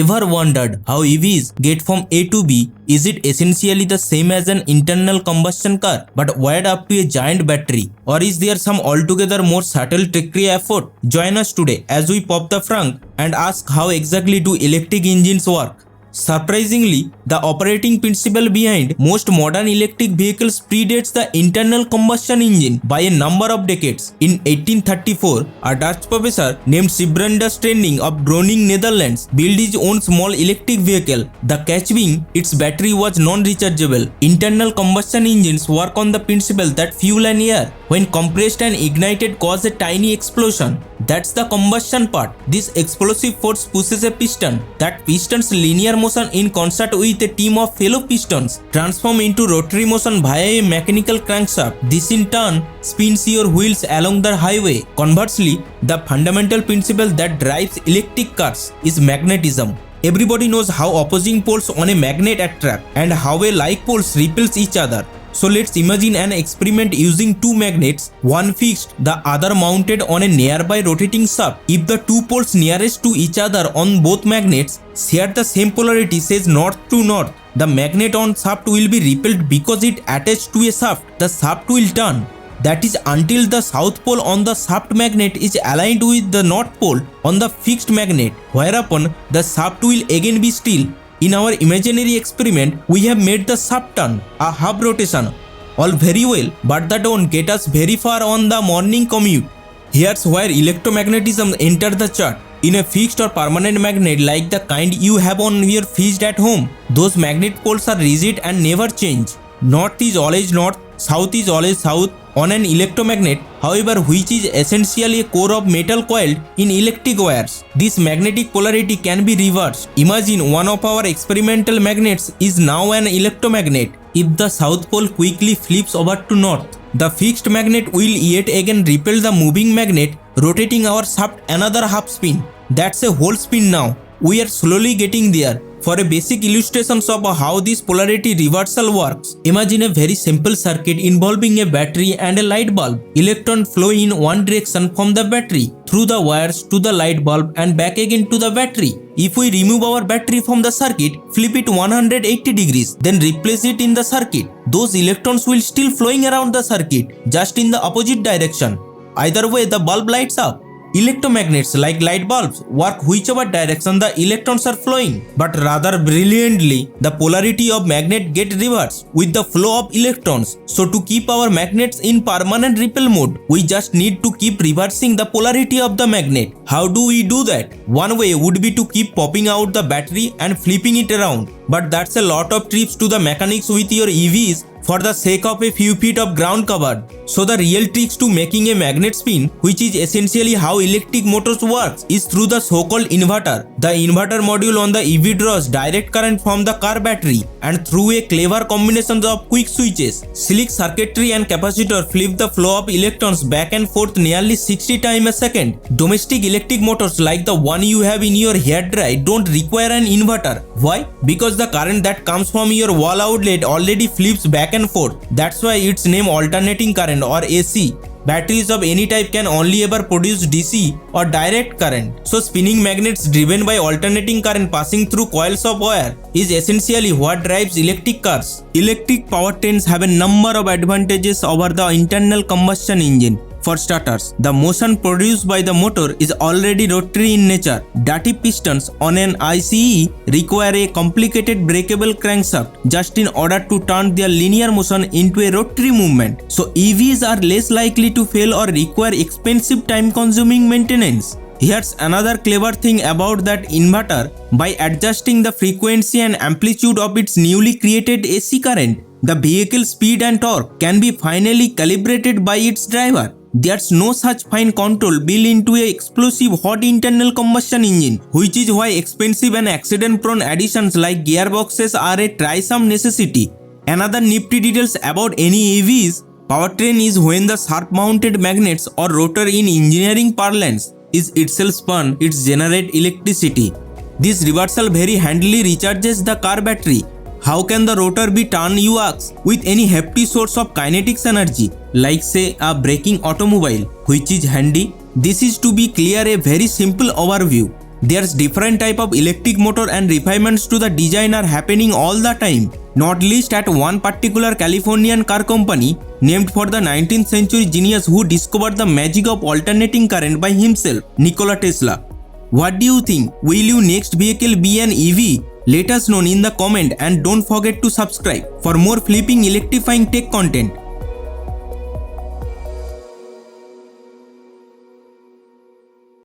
Ever wondered how EVs get from A to B? Is it essentially the same as an internal combustion car but wired up to a giant battery? Or is there some altogether more subtle trickery effort? Join us today as we pop the trunk and ask how exactly do electric engines work. Surprisingly, the operating principle behind most modern electric vehicles predates the internal combustion engine by a number of decades. In 1834, a Dutch professor named Siebrande Stranding of Groningen, Netherlands, built his own small electric vehicle. The catch being, its battery was non-rechargeable. Internal combustion engines work on the principle that fuel and air, when compressed and ignited, cause a tiny explosion. That's the combustion part. This explosive force pushes a piston. That piston's linear motion in concert with a team of fellow pistons transform into rotary motion via a mechanical crankshaft. This in turn spins your wheels along the highway. Conversely, the fundamental principle that drives electric cars is magnetism. Everybody knows how opposing poles on a magnet attract and how a like poles repels each other. So let's imagine an experiment using two magnets, one fixed, the other mounted on a nearby rotating shaft. If the two poles nearest to each other on both magnets share the same polarity, says north to north, the magnet on shaft will be repelled because it attached to a shaft. The shaft will turn. That is until the south pole on the shaft magnet is aligned with the north pole on the fixed magnet, whereupon the shaft will again be still. In our imaginary experiment, we have made the shaft turn, a half rotation. All very well, but that won't get us very far on the morning commute. Here's where electromagnetism enters the chart. In a fixed or permanent magnet like the kind you have on your fridge at home, those magnet poles are rigid and never change. North is always north, south is always south. On an electromagnet, however, which is essentially a core of metal coiled in electric wires, this magnetic polarity can be reversed. Imagine one of our experimental magnets is now an electromagnet. If the south pole quickly flips over to north, the fixed magnet will yet again repel the moving magnet, rotating our shaft another half spin. That's a whole spin now. We are slowly getting there. For a basic illustration of how this polarity reversal works, imagine a very simple circuit involving a battery and a light bulb. Electrons flow in one direction from the battery through the wires to the light bulb and back again to the battery. If we remove our battery from the circuit, flip it 180 degrees, then replace it in the circuit, those electrons will still flowing around the circuit, just in the opposite direction. Either way, the bulb lights up. Electromagnets, like light bulbs, work whichever direction the electrons are flowing, but rather brilliantly, the polarity of magnet gets reversed with the flow of electrons. So to keep our magnets in permanent repel mode, we just need to keep reversing the polarity of the magnet. How do we do that? One way would be to keep popping out the battery and flipping it around, but that's a lot of trips to the mechanics with your EVs for the sake of a few feet of ground covered. So the real tricks to making a magnet spin, which is essentially how electric motors works, is through the so-called inverter. The inverter module on the EV draws direct current from the car battery, and through a clever combination of quick switches, slick circuitry and capacitor flip the flow of electrons back and forth nearly 60 times a second. Domestic electric motors like the one you have in your hairdryer don't require an inverter. Why? Because the current that comes from your wall outlet already flips back and forth. That's why its name alternating current or AC. Batteries of any type can only ever produce DC or direct current. So spinning magnets driven by alternating current passing through coils of wire is essentially what drives electric cars. Electric powertrains have a number of advantages over the internal combustion engine. For starters, the motion produced by the motor is already rotary in nature. Dirty pistons on an ICE require a complicated breakable crankshaft just in order to turn their linear motion into a rotary movement. So EVs are less likely to fail or require expensive time-consuming maintenance. Here's another clever thing about that inverter. By adjusting the frequency and amplitude of its newly created AC current, the vehicle's speed and torque can be finally calibrated by its driver. There's no such fine control built into a explosive hot internal combustion engine, which is why expensive and accident-prone additions like gearboxes are a tiresome necessity. Another nifty details about any EV's powertrain is when the sharp-mounted magnets or rotor in engineering parlance is itself spun, it generates electricity. This reversal very handily recharges the car battery. How can the rotor be turned, you ask? With any hefty source of kinetics energy, like say a braking automobile, which is handy. This is, to be clear, a very simple overview. There's different type of electric motor and refinements to the design are happening all the time, not least at one particular Californian car company named for the 19th century genius who discovered the magic of alternating current by himself, Nikola Tesla. What do you think? Will your next vehicle be an EV? Let us know in the comment and don't forget to subscribe for more flipping electrifying tech content.